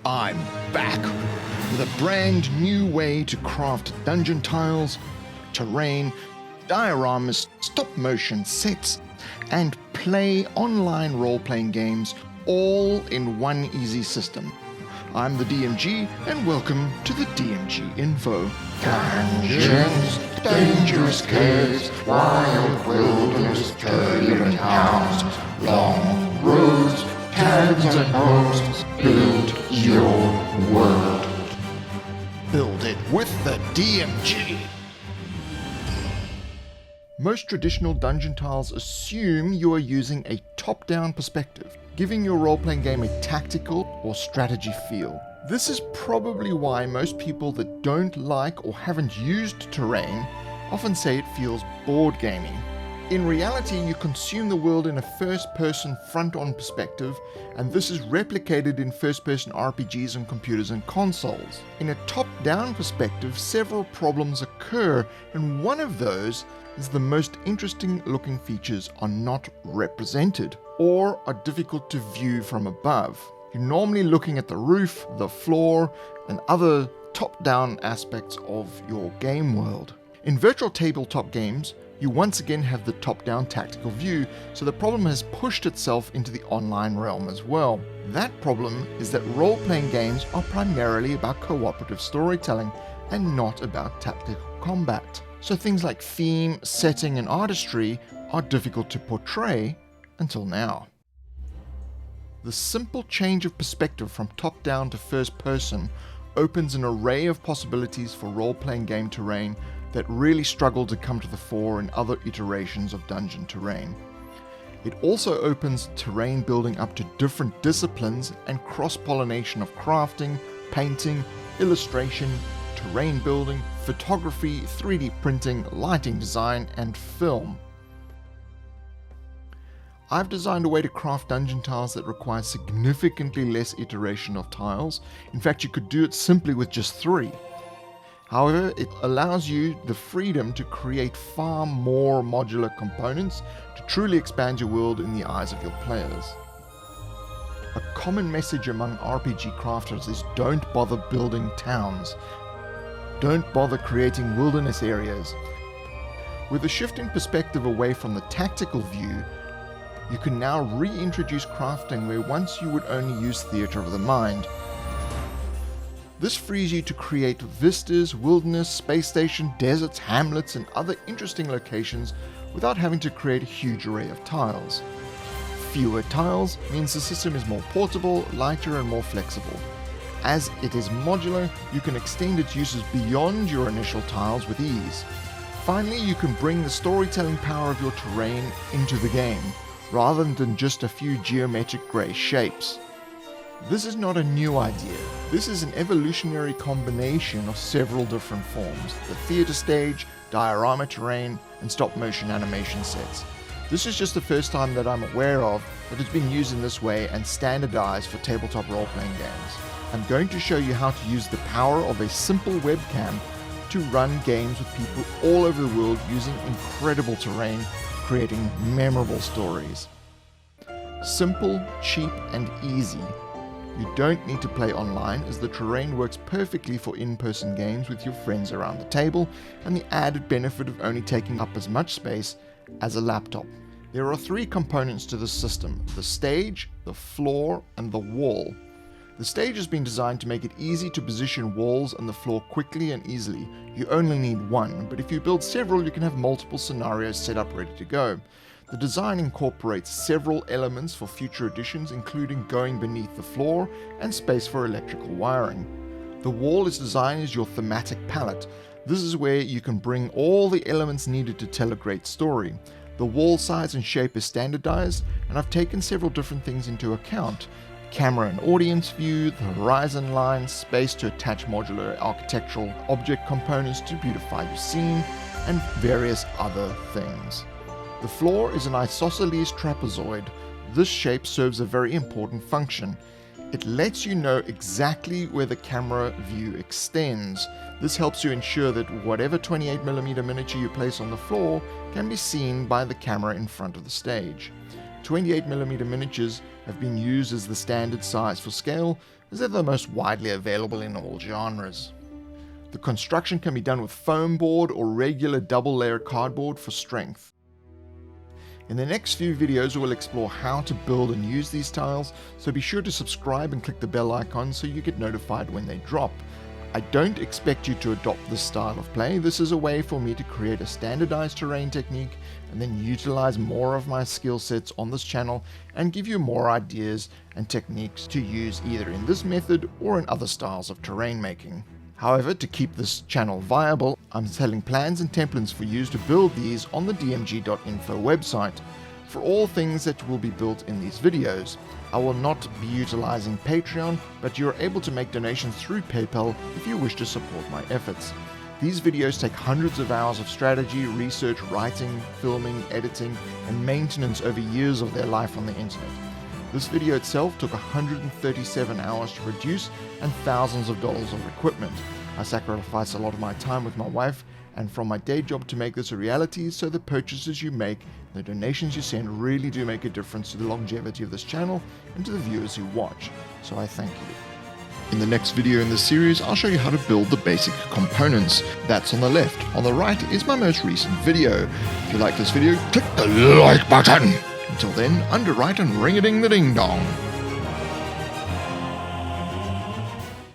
I'm back with a brand new way to craft dungeon tiles, terrain, dioramas, stop-motion sets, and play online role-playing games all in one easy system. I'm the DMG, and welcome to the DMGinfo. Dungeons, dangerous caves, wild wilderness, turbulent towns, long roads, taverns and homes. Build your world. Build it with the DMG! Most traditional dungeon tiles assume you are using a top-down perspective, giving your role-playing game a tactical or strategy feel. This is probably why most people that don't like or haven't used terrain often say it feels board gaming. In reality, you consume the world in a first-person front-on perspective, and this is replicated in first-person RPGs on computers and consoles. In a top-down perspective, several problems occur, and one of those is the most interesting looking features are not represented or are difficult to view from above. You're normally looking at the roof, the floor, and other top-down aspects of your game world. In virtual tabletop games, you once again have the top-down tactical view, so the problem has pushed itself into the online realm as well. That problem is that role-playing games are primarily about cooperative storytelling and not about tactical combat. So things like theme, setting, and artistry are difficult to portray until now. The simple change of perspective from top-down to first-person opens an array of possibilities for role-playing game terrain that really struggle to come to the fore in other iterations of dungeon terrain. It also opens terrain building up to different disciplines and cross-pollination of crafting, painting, illustration, terrain building, photography, 3D printing, lighting design, and film. I've designed a way to craft dungeon tiles that requires significantly less iteration of tiles. In fact, you could do it simply with just 3. However, it allows you the freedom to create far more modular components to truly expand your world in the eyes of your players. A common message among RPG crafters is don't bother building towns. Don't bother creating wilderness areas. With a shift in perspective away from the tactical view, you can now reintroduce crafting where once you would only use theatre of the mind. This frees you to create vistas, wilderness, space station, deserts, hamlets, and other interesting locations without having to create a huge array of tiles. Fewer tiles means the system is more portable, lighter, and more flexible. As it is modular, you can extend its uses beyond your initial tiles with ease. Finally, you can bring the storytelling power of your terrain into the game, rather than just a few geometric grey shapes. This is not a new idea. This is an evolutionary combination of several different forms: the theatre stage, diorama terrain, and stop-motion animation sets. This is just the first time that I'm aware of that it's been used in this way and standardized for tabletop role-playing games. I'm going to show you how to use the power of a simple webcam to run games with people all over the world using incredible terrain, creating memorable stories. Simple, cheap, and easy. You don't need to play online, as the terrain works perfectly for in-person games with your friends around the table, and the added benefit of only taking up as much space as a laptop. There are 3 components to this system: the stage, the floor, and the wall. The stage has been designed to make it easy to position walls and the floor quickly and easily. You only need 1, but if you build several, you can have multiple scenarios set up ready to go. The design incorporates several elements for future editions, including going beneath the floor and space for electrical wiring. The wall is designed as your thematic palette. This is where you can bring all the elements needed to tell a great story. The wall size and shape is standardized, and I've taken several different things into account: camera and audience view, the horizon line, space to attach modular architectural object components to beautify your scene, and various other things. The floor is an isosceles trapezoid. This shape serves a very important function. It lets you know exactly where the camera view extends. This helps you ensure that whatever 28mm miniature you place on the floor can be seen by the camera in front of the stage. 28mm miniatures have been used as the standard size for scale, as they're the most widely available in all genres. The construction can be done with foam board or regular double-layer cardboard for strength. In the next few videos we'll explore how to build and use these tiles, so be sure to subscribe and click the bell icon so you get notified when they drop. I don't expect you to adopt this style of play. This is a way for me to create a standardized terrain technique and then utilize more of my skill sets on this channel and give you more ideas and techniques to use either in this method or in other styles of terrain making. However, to keep this channel viable, I'm selling plans and templates for you to build these on the TheDMG.info website. For all things that will be built in these videos, I will not be utilizing Patreon, but you are able to make donations through PayPal if you wish to support my efforts. These videos take hundreds of hours of strategy, research, writing, filming, editing, and maintenance over years of their life on the internet. This video itself took 137 hours to produce and thousands of dollars of equipment. I sacrificed a lot of my time with my wife and from my day job to make this a reality, so the purchases you make, the donations you send really do make a difference to the longevity of this channel and to the viewers who watch, so I thank you. In the next video in this series, I'll show you how to build the basic components. That's on the left. On the right is my most recent video. If you like this video, click the like button. Until then, underwrite and ring-a-ding the ding-dong.